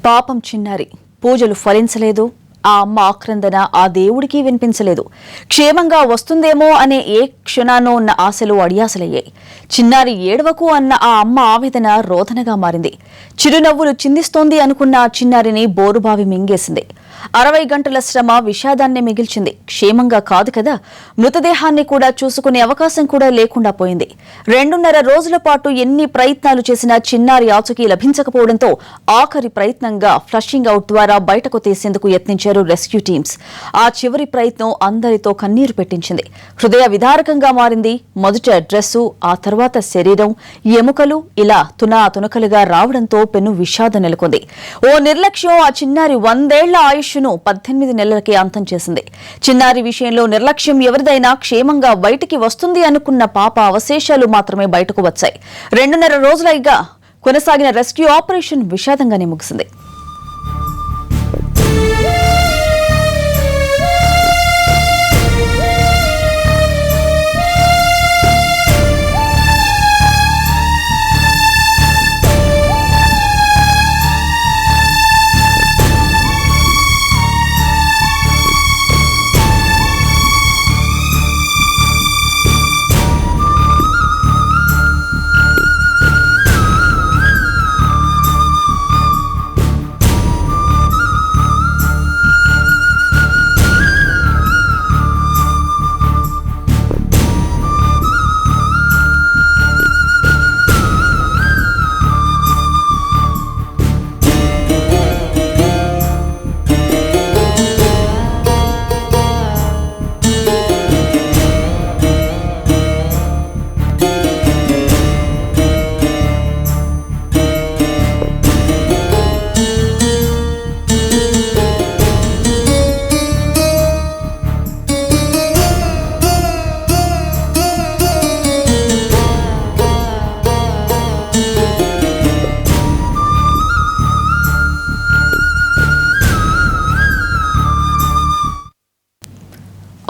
పాపం చిన్నారి పూజలు ఫలించలేదు. ఆ అమ్మ ఆక్రందన ఆ దేవుడికి వినిపించలేదు. క్షేమంగా వస్తుందేమో అనే ఏ క్షణానో ఉన్న ఆశలు అడియాసలయ్యాయి. చిన్నారి ఏడవకు అన్న ఆ అమ్మ ఆవేదన రోదనగా మారింది. చిరునవ్వులు చిందిస్తోంది అనుకున్న ఆ చిన్నారిని బోరుబావి మింగేసింది. 60 గంటల శ్రమ విషాదాన్ని మిగిల్చింది. క్షేమంగా కాదు కదా, మృతదేహాన్ని కూడా చూసుకునే అవకాశం కూడా లేకుండా పోయింది. 2.5 రోజుల పాటు ఎన్ని ప్రయత్నాలు చేసినా చిన్నారి ఆచూకీ లభించకపోవడంతో ఆఖరి ప్రయత్నంగా ఫ్లషింగ్ అవుట్ ద్వారా బయటకు తీసేందుకు యత్నించారు రెస్క్యూ టీమ్స్. ఆ చివరి ప్రయత్నం అందరితో కన్నీరు పెట్టించింది. హృదయ విదారకంగా మారింది. మొదట డ్రెస్సు, ఆ తర్వాత శరీరం, ఎముకలు ఇలా తునాతునకలుగా రావడంతో పెను విషాదం నెలకొంది. ఓ నిర్లక్ష్యం ఆ చిన్నారి 100 ఏళ్ల ఆయుష్ను 18 నెలలకే అంతం చేసింది. చిన్నారి విషయంలో నిర్లక్ష్యం ఎవరిదైనా క్షేమంగా బయటికి వస్తుంది అనుకున్న పాప అవశేషాలు మాత్రమే బయటకు వచ్చాయి. 2.5 రోజులుగా కొనసాగిన రెస్క్యూ ఆపరేషన్ విషాదంగానే ముగిసింది.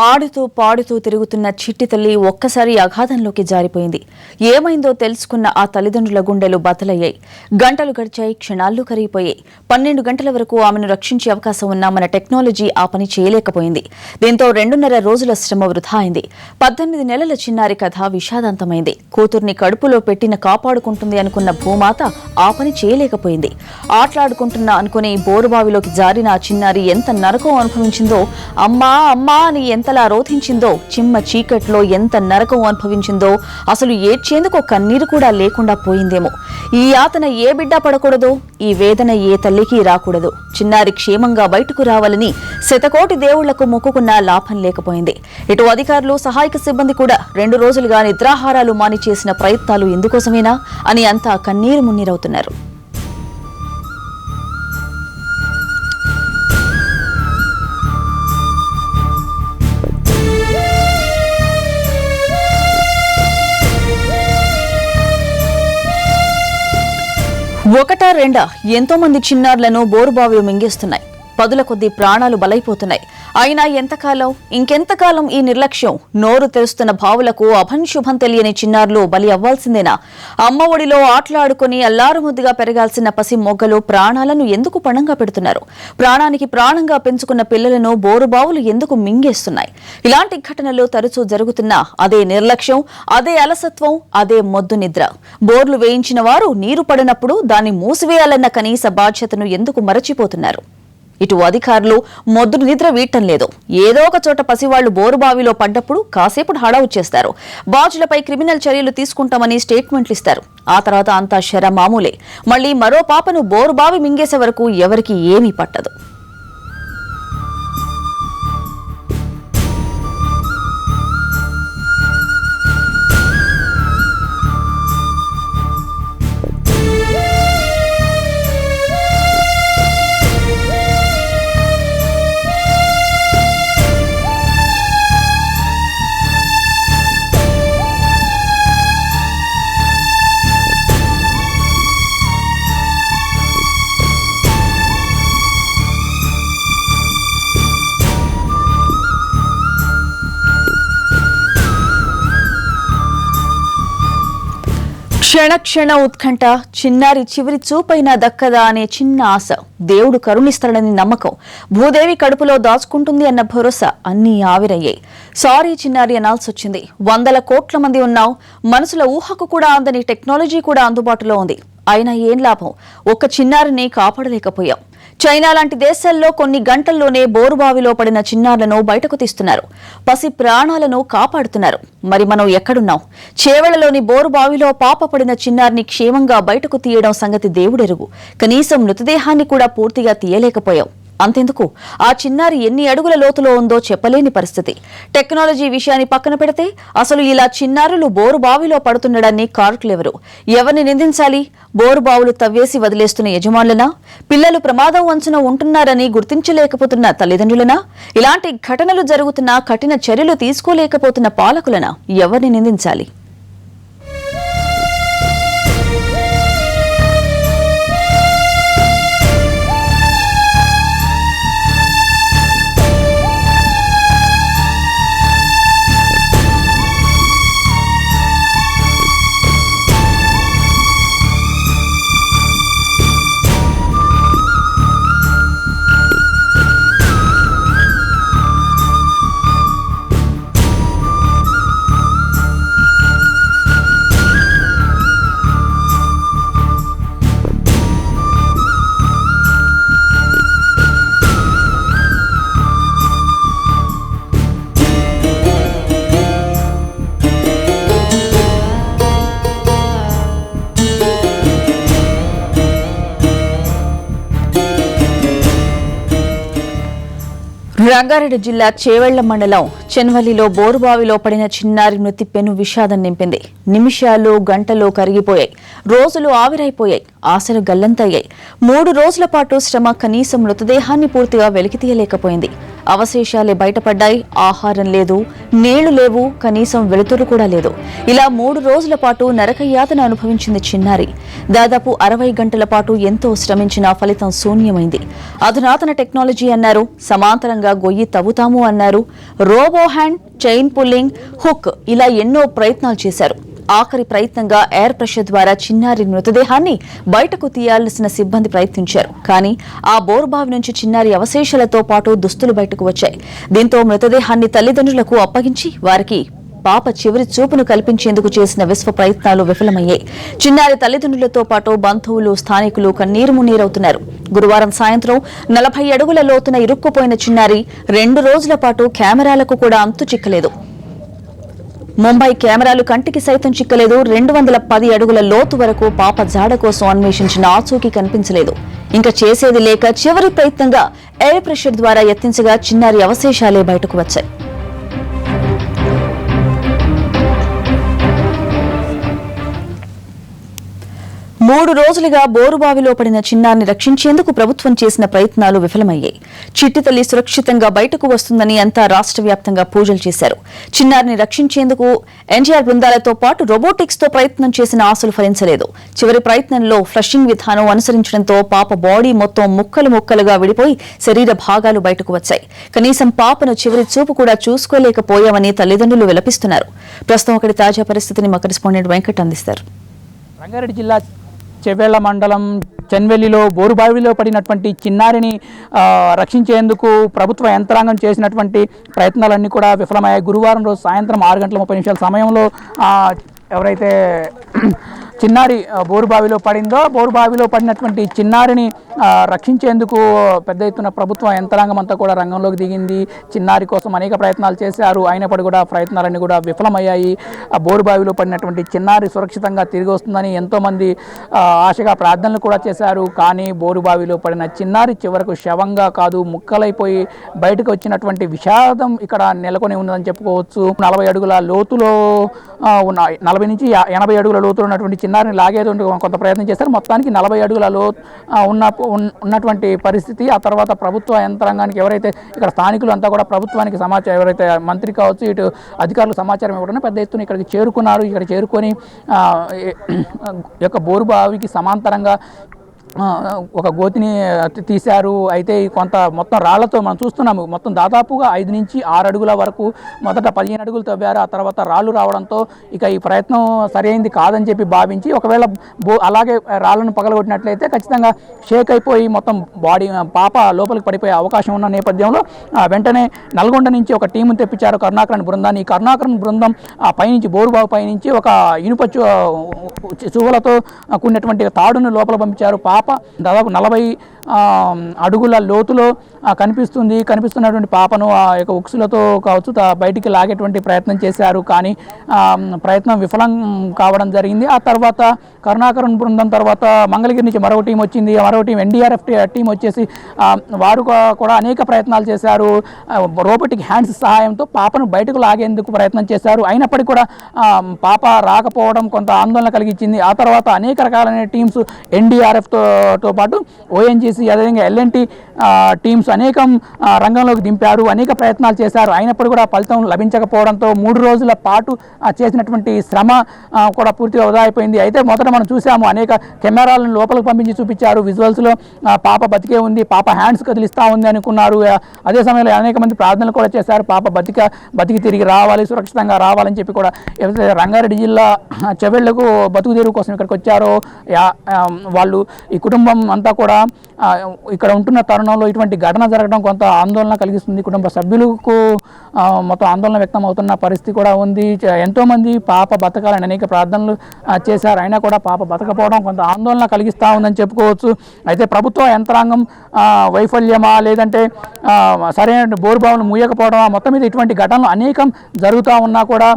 ఆడుతూ పాడుతూ తిరుగుతున్న చిట్టి తల్లి ఒక్కసారి అగాధంలోకి జారిపోయింది. ఏమైందో తెలుసుకున్న ఆ తల్లిదండ్రుల గుండెలు బద్దలయ్యాయి. గంటలు గడిచాయి, క్షణాల్లో కరిగిపోయాయి. 12 గంటల వరకు ఆమెను రక్షించే అవకాశం ఉన్నా మన టెక్నాలజీ ఆ పని చేయలేకపోయింది. దీంతో 2.5 రోజుల శ్రమ వృధా అయింది. 18 నెలల చిన్నారి కథ విషాదాంతమైంది. కూతుర్ని కడుపులో పెట్టిన కాపాడుకుంటుంది అనుకున్న భూమాత ఆ పని చేయలేకపోయింది. ఆటలాడుకుంటున్నా అనుకుని బోరుబావిలోకి జారిన ఆ చిన్నారి ఎంత నరకం అనుభవించిందో, అమ్మా అమ్మా అని ఎంతలా రోధించిందో, చిమ్మ చీకట్లో ఎంత నరకం అనుభవించిందో, అసలు ఏడ్చేందుకు కన్నీరు కూడా లేకుండా పోయిందేమో. ఈ యాతన ఏ బిడ్డ పడకూడదో, ఈ వేదన ఏ తల్లికి రాకూడదు. చిన్నారి క్షేమంగా బయటకు రావాలని శతకోటి దేవుళ్లకు మొక్కుకున్నా లాభం లేకపోయింది. ఇటు అధికారులు, సహాయక సిబ్బంది కూడా 2 రోజులుగా నిద్రాహారాలు మాని చేసిన ప్రయత్నాలు ఎందుకోసమేనా అని అంతా కన్నీరు మున్నీరవుతున్నారు. ఒకటా రెండా ఎంతో మంది చిన్నారులను బోరుబావిలు మింగేస్తున్నాయి. పదుల కొద్దీ ప్రాణాలు బలైపోతున్నాయి. అయినా ఎంతకాలం, ఇంకెంతకాలం ఈ నిర్లక్ష్యం? నోరు తెరుస్తున్న భావులకు అభంశుభం తెలియని చిన్నారులు బలి అవ్వాల్సిందేనా? అమ్మ ఒడిలో ఆటలాడుకుని అల్లారుముద్దుగా పెరగాల్సిన పసి మొగ్గలు ప్రాణాలను ఎందుకు పణంగా పెడుతున్నారు? ప్రాణానికి ప్రాణంగా పెంచుకున్న పిల్లలను బోరుబావులు ఎందుకు మింగేస్తున్నాయి? ఇలాంటి ఘటనలు తరచూ జరుగుతున్నా అదే నిర్లక్ష్యం, అదే అలసత్వం, అదే మొద్దు నిద్ర. బోర్లు వేయించిన వారు నీరు పడినప్పుడు దాన్ని మూసివేయాలన్న కనీస బాధ్యతను ఎందుకు మరచిపోతున్నారు? ఇటు అధికారులు మొద్దు నిద్ర వీడటం లేదు. ఏదో ఒక చోట పసివాళ్లు బోరుబావిలో పడ్డప్పుడు కాసేపు హడావుడి చేస్తారు. బాధ్యులపై క్రిమినల్ చర్యలు తీసుకుంటామని స్టేట్మెంట్లు ఇస్తారు. ఆ తర్వాత అంతా శర మామూలే. మళ్లీ మరో పాపను బోరుబావి మింగేసే వరకు ఎవరికి ఏమీ పట్టదు. క్షణ ఉత్కంఠ, చిన్నారి చివరి చూపైనా దక్కదా అనే చిన్న ఆశ, దేవుడు కరుణిస్తాడని నమ్మకం, భూదేవి కడుపులో దాచుకుంటుంది అన్న భరోసా అన్నీ ఆవిరయ్యాయి. సారీ చిన్నారి అనాల్సొచ్చింది. 100 కోట్ల మంది ఉన్నాం, మనసుల ఊహకు కూడా అందని టెక్నాలజీ కూడా అందుబాటులో ఉంది. అయినా ఏం లాభం, ఒక్క చిన్నారిని కాపాడలేకపోయాం. చైనా లాంటి దేశాల్లో కొన్ని గంటల్లోనే బోరుబావిలో పడిన చిన్నారులను బయటకు తీస్తున్నారు, పసి ప్రాణాలను కాపాడుతున్నారు. మరి మనం ఎక్కడున్నాం? చేవెళ్లలోని బోరుబావిలో పాప పడిన చిన్నారిని క్షేమంగా బయటకు తీయడం సంగతి దేవుడెరుగు. కనీసం మృతదేహాన్ని కూడా పూర్తిగా తీయలేకపోయాం. అంతెందుకు, ఆ చిన్నారి ఎన్ని అడుగుల లోతులో ఉందో చెప్పలేని పరిస్థితి. టెక్నాలజీ విషయాన్ని పక్కన పెడితే అసలు ఇలా చిన్నారులు బోరుబావిలో పడుతుండడాన్ని కారకులెవరు? ఎవరిని నిందించాలి? బోరుబావులు తవ్వేసి వదిలేస్తున్న యజమానులనా? పిల్లలు ప్రమాదం వంచున ఉంటున్నారని గుర్తించలేకపోతున్న తల్లిదండ్రులనా? ఇలాంటి ఘటనలు జరుగుతున్నా కఠిన చర్యలు తీసుకోలేకపోతున్న పాలకులనా? ఎవరిని నిందించాలి? రంగారెడ్డి జిల్లా చేవెళ్ల మండలం చెన్వల్లిలో బోరుబావిలో పడిన చిన్నారి మృతి పెను విషాదం నింపింది. నిమిషాలు గంటలు కరిగిపోయాయి, రోజులు ఆవిరైపోయాయి, ఆశలు గల్లంతయ్యాయి. 3 రోజుల పాటు శ్రమ కనీసం మృతదేహాన్ని పూర్తిగా వెలికితీయలేకపోయింది. అవశేషాలే బయటపడ్డాయి. ఆహారం లేదు, నీళ్లు లేవు, కనీసం వెలుతురు కూడా లేదు. ఇలా 3 రోజుల పాటు నరకయాతన అనుభవించింది చిన్నారి. దాదాపు 60 గంటల పాటు ఎంతో శ్రమించిన ఫలితం శూన్యమైంది. అధునాతన టెక్నాలజీ అన్నారు, సమాంతరంగా గొయ్యి తవ్వుతాము అన్నారు, robo hand, chain pulling, hook, ఇలా ఎన్నో ప్రయత్నాలు చేశారు. ఆఖరి ప్రయత్నంగా ఎయిర్ ప్రెషర్ ద్వారా చిన్నారి మృతదేహాన్ని బయటకు తీయాల్సిన సిబ్బంది ప్రయత్నించారు. కానీ ఆ బోరుబావి నుంచి చిన్నారి అవశేషాలతో పాటు దుస్తులు బయటకు వచ్చాయి. దీంతో మృతదేహాన్ని తల్లిదండ్రులకు అప్పగించి వారికి పాప చివరి చూపును కల్పించేందుకు చేసిన విశ్వ ప్రయత్నాలు విఫలమయ్యాయి. చిన్నారి తల్లిదండ్రులతో పాటు బంధువులు, స్థానికులు కన్నీరు మున్నీరవుతున్నారు. గురువారం సాయంత్రం 40 అడుగుల లోతున ఇరుక్కుపోయిన చిన్నారి 2 రోజుల పాటు కెమెరాలకు కూడా అంతు చిక్కలేదు. ముంబై కెమెరాలు కంటికి సైతం చిక్కలేదు. 210 అడుగుల లోతు వరకు పాప జాడ కోసం అన్వేషించిన ఆచూకీ కనిపించలేదు. ఇంకా చేసేది లేక చివరి ప్రయత్నంగా ఎయిర్ ప్రెషర్ ద్వారా యత్నించగా చిన్నారి అవశేషాలే బయటకు వచ్చాయి. మూడు రోజులుగా బోరుబావిలో పడిన చిన్నారిని రక్షించేందుకు ప్రభుత్వం చేసిన ప్రయత్నాలు విఫలమయ్యాయి. చిట్టి తల్లి సురక్షితంగా బయటకు వస్తుందని అంతా రాష్ట్ర వ్యాప్తంగా పూజలు చేశారు. చిన్నారిని రక్షించేందుకు ఎన్టీఆర్ బృందాలతో పాటు రోబోటిక్స్ తో ప్రయత్నం చేసిన ఆశలు ఫలించలేదు. చివరి ప్రయత్నంలో ఫ్లషింగ్ విధానం అనుసరించడంతో పాప బాడీ మొత్తం ముక్కలు ముక్కలుగా విడిపోయి శరీర భాగాలు బయటకు వచ్చాయి. కనీసం పాపను చివరి చూపు కూడా చూసుకోలేకపోయామని తల్లిదండ్రులు విలపిస్తున్నారు. ప్రస్తుతం ఒకటి తాజా పరిస్థితిని మా కరెస్పాండెంట్ వెంకట్ అందిస్తారు. రంగారెడ్డి జిల్లా చేవెళ్ల మండలం చెన్వెల్లిలో బోరుబావిలో పడినటువంటి చిన్నారిని రక్షించేందుకు ప్రభుత్వ యంత్రాంగం చేసినటువంటి ప్రయత్నాలన్నీ కూడా విఫలమయ్యాయి. గురువారం రోజు సాయంత్రం 6:30 సమయంలో ఎవరైతే చిన్నారి బోరుబావిలో పడిందో బోరుబావిలో పడినటువంటి చిన్నారిని రక్షించేందుకు పెద్ద ఎత్తున ప్రభుత్వ యంత్రాంగం అంతా కూడా రంగంలోకి దిగింది. చిన్నారి కోసం అనేక ప్రయత్నాలు చేశారు. అయినప్పటికీ కూడా ప్రయత్నాలన్నీ కూడా విఫలమయ్యాయి. బోరుబావిలో పడినటువంటి చిన్నారి సురక్షితంగా తిరిగి వస్తుందని ఎంతోమంది ఆశగా ప్రార్థనలు కూడా చేశారు. కానీ బోరుబావిలో పడిన చిన్నారి చివరకు శవంగా కాదు ముక్కలైపోయి బయటకు వచ్చినటువంటి విషాదం ఇక్కడ నెలకొని ఉన్నదని చెప్పుకోవచ్చు. 40 అడుగుల లోతులో ఉన్న 40 నుంచి 80 అడుగుల లోతులో ఉన్నటువంటి చిన్నారిని లాగేటువంటి కొంత ప్రయత్నం చేశారు. మొత్తానికి 40 అడుగుల ఉన్నటువంటి పరిస్థితి. ఆ తర్వాత ప్రభుత్వ యంత్రాంగానికి ఎవరైతే ఇక్కడ స్థానికులు అంతా కూడా ప్రభుత్వానికి సమాచారం, ఎవరైతే మంత్రి కావచ్చు ఇటు అధికారులు సమాచారం ఇవ్వడం పెద్ద ఎత్తున ఇక్కడికి చేరుకున్నారు. ఇక్కడ చేరుకొని యొక్క బోరుబావికి సమాంతరంగా ఒక గోతిని తీశారు. అయితే కొంత మొత్తం రాళ్లతో మనం చూస్తున్నాము, మొత్తం దాదాపుగా 5 నుంచి 6 అడుగుల వరకు మొదట 15 అడుగులు తవ్వారు. ఆ తర్వాత రాళ్ళు రావడంతో ఇక ఈ ప్రయత్నం సరైంది కాదని చెప్పి భావించి, ఒకవేళ అలాగే రాళ్లను పగలగొట్టినట్లయితే ఖచ్చితంగా షేక్ అయిపోయి మొత్తం బాడీ పాప లోపలికి పడిపోయే అవకాశం ఉన్న నేపథ్యంలో వెంటనే నల్గొండ నుంచి ఒక టీమును తెప్పించారు, కరుణాకరన్ బృందాన్ని. ఈ కరుణాకరన్ బృందం పైనుంచి బోరుబావు పైనుంచి ఒక ఇనుప చువ్వలతో కూడినటువంటి తాడును లోపల పంపించారు. పాప దాదాపు 40 అడుగుల లోతులో కనిపిస్తున్నటువంటి పాపను ఆ యొక్క ఉక్సులతో కావచ్చు బయటికి లాగేటువంటి ప్రయత్నం చేశారు. కానీ ప్రయత్నం విఫలం కావడం జరిగింది. ఆ తర్వాత కరుణాకరన్ బృందం తర్వాత మంగళగిరి నుంచి మరో టీం వచ్చింది. మరో టీం ఎన్డీఆర్ఎఫ్ టీం వచ్చేసి వారు కూడా అనేక ప్రయత్నాలు చేశారు. రోబోటిక్ హ్యాండ్స్ సహాయంతో పాపను బయటకు లాగేందుకు ప్రయత్నం చేశారు. అయినప్పటికీ కూడా పాప రాకపోవడం కొంత ఆందోళన కలిగించింది. ఆ తర్వాత అనేక రకాలైన టీమ్స్ ఎన్డీఆర్ఎఫ్తో పాటు ఓఎన్జీసీ, అదేవిధంగా ఎల్ఎన్టీ టీమ్స్ అనేకం రంగంలోకి దింపారు, అనేక ప్రయత్నాలు చేశారు. అయినప్పుడు కూడా ఫలితం లభించకపోవడంతో 3 రోజుల పాటు చేసినటువంటి శ్రమ కూడా పూర్తిగా వృధా అయిపోయింది. అయితే మొదట మనం చూసాము, అనేక కెమెరాలను లోపలికి పంపించి చూపించారు. విజువల్స్లో పాప బతికే ఉంది, పాప హ్యాండ్స్ కదిలిస్తూ ఉంది అనుకున్నారు. అదే సమయంలో అనేక మంది ప్రార్థనలు కూడా చేశారు, పాప బతికి తిరిగి రావాలి, సురక్షితంగా రావాలని చెప్పి కూడా. ఎవరైతే రంగారెడ్డి జిల్లా చెవెళ్లకు బతుకు తెరువు కోసం ఇక్కడికి వచ్చారో వాళ్ళు, ఈ కుటుంబం అంతా కూడా ఇక్కడ ఉంటున్న తరుణంలో ఇటువంటి ఘటన జరగడం కొంత ఆందోళన కలిగిస్తుంది. కుటుంబ సభ్యులకు మొత్తం ఆందోళన వ్యక్తం అవుతున్న పరిస్థితి కూడా ఉంది. ఎంతోమంది పాప బతకాలని అనేక ప్రార్థనలు చేశారు, అయినా కూడా పాప బతకపోవడం కొంత ఆందోళన కలిగిస్తూ ఉందని చెప్పుకోవచ్చు. అయితే ప్రభుత్వ యంత్రాంగం వైఫల్యమా, లేదంటే సరైన బోరుబావులు మూయకపోవడమా, మొత్తం మీద ఇటువంటి ఘటనలు అనేకం జరుగుతూ ఉన్నా కూడా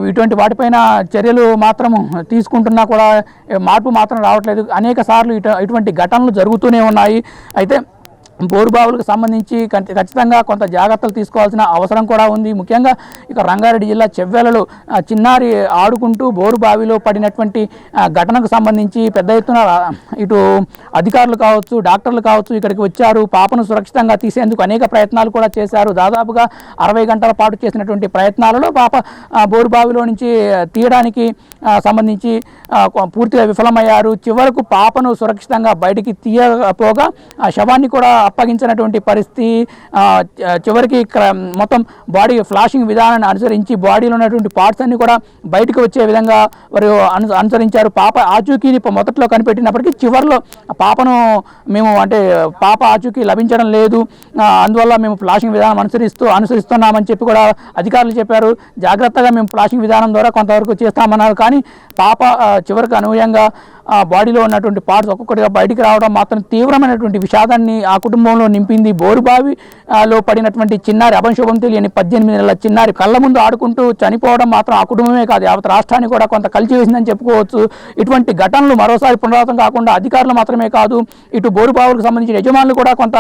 ఇటువంటి వాటిపైన చర్యలు మాత్రం తీసుకుంటున్నా కూడా మార్పు మాత్రం రావట్లేదు. అనేక సార్లు ఇటువంటి ఘటనలు జరుగుతూనే ఉన్నాయి. అయితే బోరుబావులకు సంబంధించి ఖచ్చితంగా కొంత జాగ్రత్తలు తీసుకోవాల్సిన అవసరం కూడా ఉంది. ముఖ్యంగా ఇక రంగారెడ్డి జిల్లా చెవ్వెలలో చిన్నారి ఆడుకుంటూ బోరుబావిలో పడినటువంటి ఘటనకు సంబంధించి పెద్ద ఎత్తున ఇటు అధికారులు కావచ్చు, డాక్టర్లు కావచ్చు ఇక్కడికి వచ్చారు. పాపను సురక్షితంగా తీసేందుకు అనేక ప్రయత్నాలు కూడా చేశారు. దాదాపుగా 60 గంటల పాటు చేసినటువంటి ప్రయత్నాలలో పాప బోరుబావిలో నుంచి తీయడానికి సంబంధించి పూర్తిగా విఫలమయ్యారు. చివరకు పాపను సురక్షితంగా బయటికి తీయకపోగా శవాన్ని కూడా అప్పగించినటువంటి పరిస్థితి. చివరికి మొత్తం బాడీ ఫ్లాషింగ్ విధానాన్ని అనుసరించి బాడీలో ఉన్నటువంటి పార్ట్స్ అన్ని కూడా బయటకు వచ్చే విధంగా వారు అనుసరించారు. పాప ఆచూకీని మొదట్లో కనిపెట్టినప్పటికీ చివరిలో పాపను పాప ఆచూకీ లభించడం లేదు, అందువల్ల మేము ఫ్లాషింగ్ విధానం అనుసరిస్తున్నామని చెప్పి కూడా అధికారులు చెప్పారు. జాగ్రత్తగా మేము ఫ్లాషింగ్ విధానం ద్వారా కొంతవరకు చేస్తామన్నారు. కానీ పాప చివరికి అనూహ్యంగా బాడీలో ఉన్నటువంటి పార్ట్స్ ఒక్కొక్కటిగా బయటికి రావడం మాత్రం తీవ్రమైనటువంటి విషాదాన్ని ఆ కుటుంబంలో నింపింది. బోరుబావిలో పడినటువంటి చిన్నారి, అభంశుభం తెలియని 18 నెలల చిన్నారి కళ్ళ ముందు ఆడుకుంటూ చనిపోవడం మాత్రం ఆ కుటుంబమే కాదు, యావత్ రాష్ట్రాన్ని కూడా కొంత కలిచివేసిందని చెప్పుకోవచ్చు. ఇటువంటి ఘటనలు మరోసారి పునరావృతం కాకుండా అధికారులు మాత్రమే కాదు, ఇటు బోరుబావులకు సంబంధించిన యజమానులు కూడా కొంత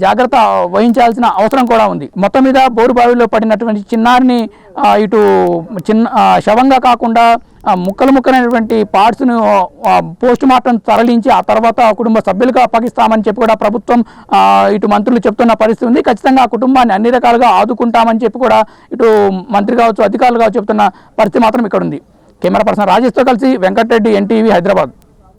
జాగ్రత్త వహించాల్సిన అవసరం కూడా ఉంది. మొత్తం మీద బోరుబావిలో పడినటువంటి చిన్నారిని ఇటు శవంగా కాకుండా ముక్కలైనటువంటి పార్ట్స్ను పోస్ట్ మార్టం తరలించి ఆ తర్వాత కుటుంబ సభ్యులకు అప్పగిస్తామని చెప్పి కూడా ప్రభుత్వం ఇటు మంత్రులు చెప్తున్న పరిస్థితి ఉంది. ఖచ్చితంగా ఆ కుటుంబాన్ని అన్ని రకాలుగా ఆదుకుంటామని చెప్పి కూడా ఇటు మంత్రి కావచ్చు, అధికారులు కావచ్చు చెప్తున్న పరిస్థితి మాత్రం ఇక్కడ ఉంది. కెమెరా పర్సన్ రాజేష్తో కలిసి వెంకటరెడ్డి, ఎన్టీవీ, హైదరాబాద్.